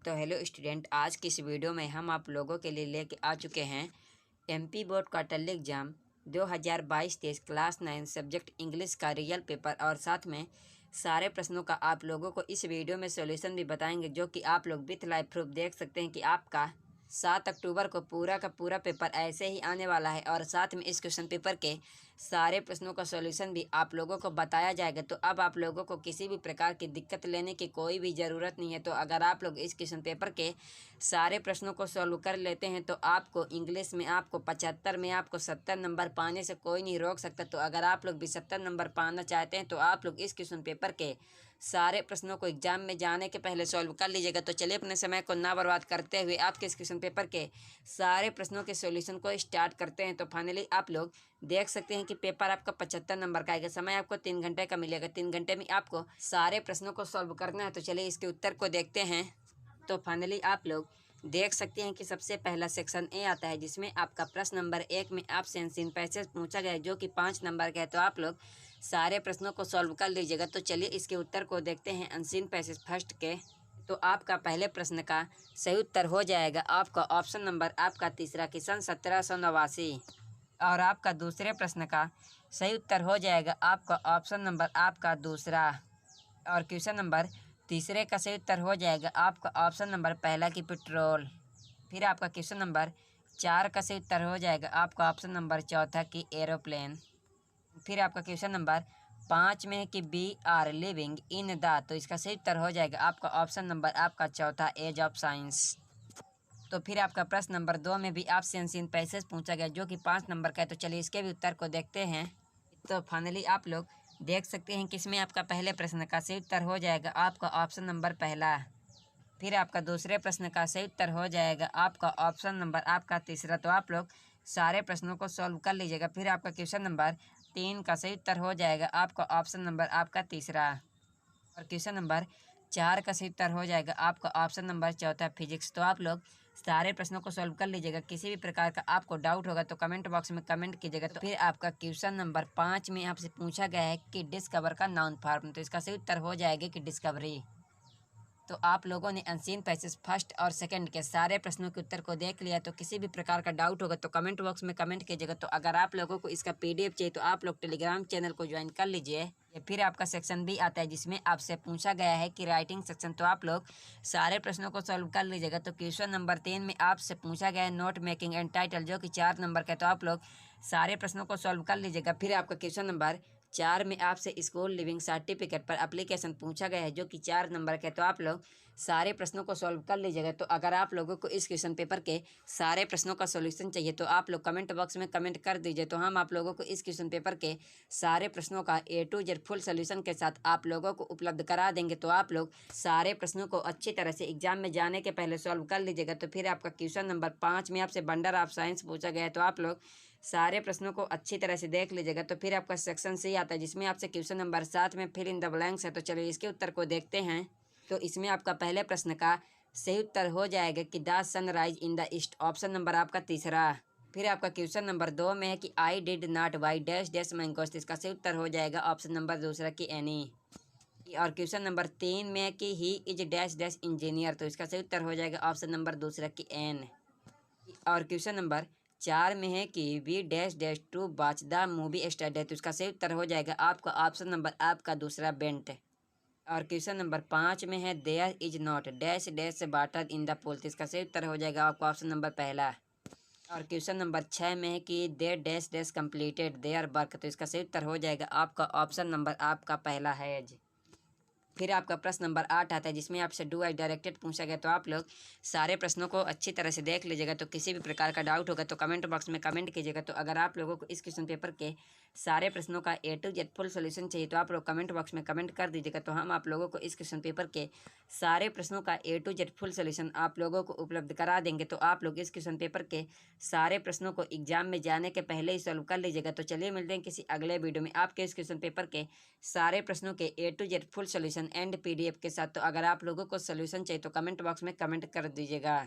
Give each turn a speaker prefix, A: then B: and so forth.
A: तो hello student, आज की इस वीडियो में हम आप लोगों के लिए लेके आ चुके हैं MP board quarterly exam 2022-23 class 9 subject English का रियल पेपर और साथ में सारे प्रश्नों का आप लोगों को इस वीडियो में सॉल्यूशन भी बताएंगे, जो कि आप लोग विथ लाइव प्रूफ देख सकते हैं कि आपका 7 अक्टूबर को पूरा का पूरा पेपर ऐसे ही आने वाला है। और साथ में इस क्वेश्चन पेपर के सारे प्रश्नों का सॉल्यूशन भी आप लोगों को बताया जाएगा। तो अब आप लोगों को किसी भी प्रकार की दिक्कत लेने की कोई भी ज़रूरत नहीं है। तो अगर आप लोग इस क्वेश्चन पेपर के सारे प्रश्नों को सॉल्व कर लेते हैं तो आपको इंग्लिश में आपको 75 में आपको 70 नंबर पाने से कोई नहीं रोक सकता। तो अगर आप लोग भी 70 नंबर पाना चाहते हैं तो आप लोग इस क्वेश्चन पेपर के सारे प्रश्नों को एग्जाम में जाने के पहले सॉल्व कर लीजिएगा। तो चलिए अपने समय को ना बर्बाद करते हुए आपके इस क्वेश्चन पेपर के सारे प्रश्नों के सॉल्यूशन को स्टार्ट करते हैं। तो फाइनली आप लोग देख सकते हैं कि पेपर आपका 75 नंबर का आएगा। समय आपको 3 घंटे का मिलेगा। 3 घंटे में आपको सारे प्रश्नों को सॉल्व करना है। तो चलिए इसके उत्तर को देखते हैं। तो फाइनली आप लोग देख सकते हैं कि सबसे पहला सेक्शन ए आता है, जिसमें आपका प्रश्न नंबर 1 में आपसे अनसीन पैसेज पूछा गया है, जो कि 5 नंबर का है। तो आप लोग सारे प्रश्नों को सॉल्व कर लीजिएगा। तो चलिए इसके उत्तर को देखते हैं अनसीन पैसेज फर्स्ट के। तो आपका पहले प्रश्न का सही उत्तर हो जाएगा आपका ऑप्शन नंबर आपका तीसरा, किसन 1789। और आपका दूसरे प्रश्न का सही उत्तर हो जाएगा आपका ऑप्शन नंबर आपका दूसरा। और क्वेश्चन नंबर तीसरे का सही उत्तर हो जाएगा आपका ऑप्शन नंबर पहला की पेट्रोल। फिर आपका क्वेश्चन नंबर 4 का सही उत्तर हो जाएगा आपका ऑप्शन नंबर चौथा की एरोप्लेन। फिर आपका क्वेश्चन नंबर 5 में है कि be are living in the, तो इसका सही उत्तर हो जाएगा आपका ऑप्शन नंबर आपका चौथा एज ऑफ साइंस। तो फिर आपका प्रश्न नंबर 2 में भी आपसे अनसीन पैसेज पूछा गया, जो कि 5 नंबर का है। तो चलिए इसके भी उत्तर को देखते हैं। तो फाइनली आप लोग देख सकते हैं कि इसमें आपका पहले प्रश्न का सही उत्तर हो जाएगा आपका ऑप्शन नंबर पहला। फिर आपका दूसरे प्रश्न का सही उत्तर हो जाएगा आपका ऑप्शन नंबर आपका तीसरा। तो आप लोग सारे प्रश्नों को सॉल्व कर लीजिएगा। फिर आपका क्वेश्चन नंबर 3 का सही उत्तर हो जाएगा आपका ऑप्शन नंबर आपका तीसरा। और क्वेश्चन नंबर 4 का सही उत्तर हो जाएगा आपका ऑप्शन नंबर चौथा फिजिक्स। तो आप लोग सारे प्रश्नों को सॉल्व कर लीजिएगा। किसी भी प्रकार का आपको डाउट होगा तो कमेंट बॉक्स में कमेंट कीजिएगा। तो फिर आपका क्वेश्चन नंबर 5 में आपसे पूछा गया है कि डिस्कवर का नाउन फॉर्म, तो इसका सही उत्तर हो जाएगा कि डिस्कवरी। तो आप लोगों ने अनसीन पैसेज फर्स्ट और सेकंड के सारे प्रश्नों के उत्तर को देख लिया। तो किसी भी प्रकार का डाउट होगा तो कमेंट बॉक्स में कमेंट कीजिएगा। तो अगर आप लोगों को इसका पीडीएफ चाहिए तो आप लोग टेलीग्राम चैनल को ज्वाइन कर लीजिए। फिर आपका सेक्शन भी आता है, जिसमें आपसे पूछा गया है कि राइटिंग सेक्शन। तो आप लोग सारे प्रश्नों को सॉल्व कर लीजिएगा। तो क्वेश्चन नंबर 3 में आपसे पूछा गया है नोट मेकिंग एंड टाइटल, जो कि 4 नंबर का है। तो आप लोग सारे प्रश्नों को सॉल्व कर लीजिएगा। फिर आपका क्वेश्चन नंबर 4 में आपसे स्कूल लिविंग सर्टिफिकेट पर एप्लीकेशन पूछा गया है, जो कि 4 नंबर का है। तो आप लोग सारे प्रश्नों को सॉल्व कर लीजिएगा। तो अगर आप लोगों को इस क्वेश्चन पेपर के सारे प्रश्नों का सॉल्यूशन चाहिए तो आप लोग कमेंट बॉक्स में कमेंट कर दीजिए। तो हम आप लोगों को इस क्वेश्चन पेपर के सारे प्रश्नों का A to Z full solution के साथ आप लोगों को उपलब्ध करा देंगे। तो आप लोग सारे प्रश्नों को अच्छी तरह से एग्जाम में जाने के पहले सॉल्व कर लीजिएगा। तो फिर आपका क्वेश्चन नंबर 5 में आपसे बंडल ऑफ साइंस पूछा गया है। तो आप लोग सारे प्रश्नों को अच्छी तरह से देख लीजिएगा। तो फिर आपका सेक्शन सी आता है, जिसमें आपसे क्वेश्चन नंबर 7 में फिल इन द ब्लैंक्स है। तो चलिए इसके उत्तर को देखते हैं। तो इसमें आपका पहले प्रश्न का सही उत्तर हो जाएगा कि the sunrise in the east, option number आपका तीसरा। फिर आपका क्वेश्चन नंबर 2 में है कि I did not by dash dash mangoes, इसका सही उत्तर हो जाएगा ऑप्शन नंबर दूसरा की एनी। और क्वेश्चन नंबर 3 में है कि he is dash dash engineer, तो इसका सही उत्तर हो जाएगा ऑप्शन नंबर दूसरा की एन। और क्वेश्चन नंबर 4 में है कि we dash dash to watch the movie star, तो इसका सही उत्तर हो जाएगा आपका ऑप्शन नंबर आपका दूसरा बेंट। और क्वेश्चन नंबर 5 में है there is not dash dash water in the pool, तो इसका सही उत्तर हो जाएगा आपका ऑप्शन नंबर पहला। और क्वेश्चन नंबर 6 में है कि they dash dash completed their work, तो इसका सही उत्तर हो जाएगा आपका ऑप्शन नंबर आपका पहला है। फिर आपका प्रश्न नंबर 8 आता है, जिसमें आपसे डू आई डायरेक्टेड पूछा गया। तो आप लोग सारे प्रश्नों को अच्छी तरह से देख लीजिएगा। तो किसी भी प्रकार का डाउट होगा तो कमेंट बॉक्स में कमेंट कीजिएगा। तो अगर आप लोगों को इस क्वेश्चन पेपर के सारे प्रश्नों का A to Z full solution चाहिए तो आप लोग कमेंट बॉक्स में कमेंट कर दीजिएगा। तो हम आप लोगों को इस क्वेश्चन पेपर के सारे प्रश्नों का A to Z full solution आप लोगों को उपलब्ध करा देंगे। तो आप लोग इस क्वेश्चन पेपर के सारे प्रश्नों को एग्जाम में जाने के पहले ही सॉल्व कर लीजिएगा। तो चलिए मिलते हैं किसी अगले वीडियो में आपके इस क्वेश्चन पेपर के सारे प्रश्नों के A to Z full solution and PDF के साथ। तो अगर आप लोगों को सोल्यूशन चाहिए तो कमेंट बॉक्स में कमेंट कर दीजिएगा।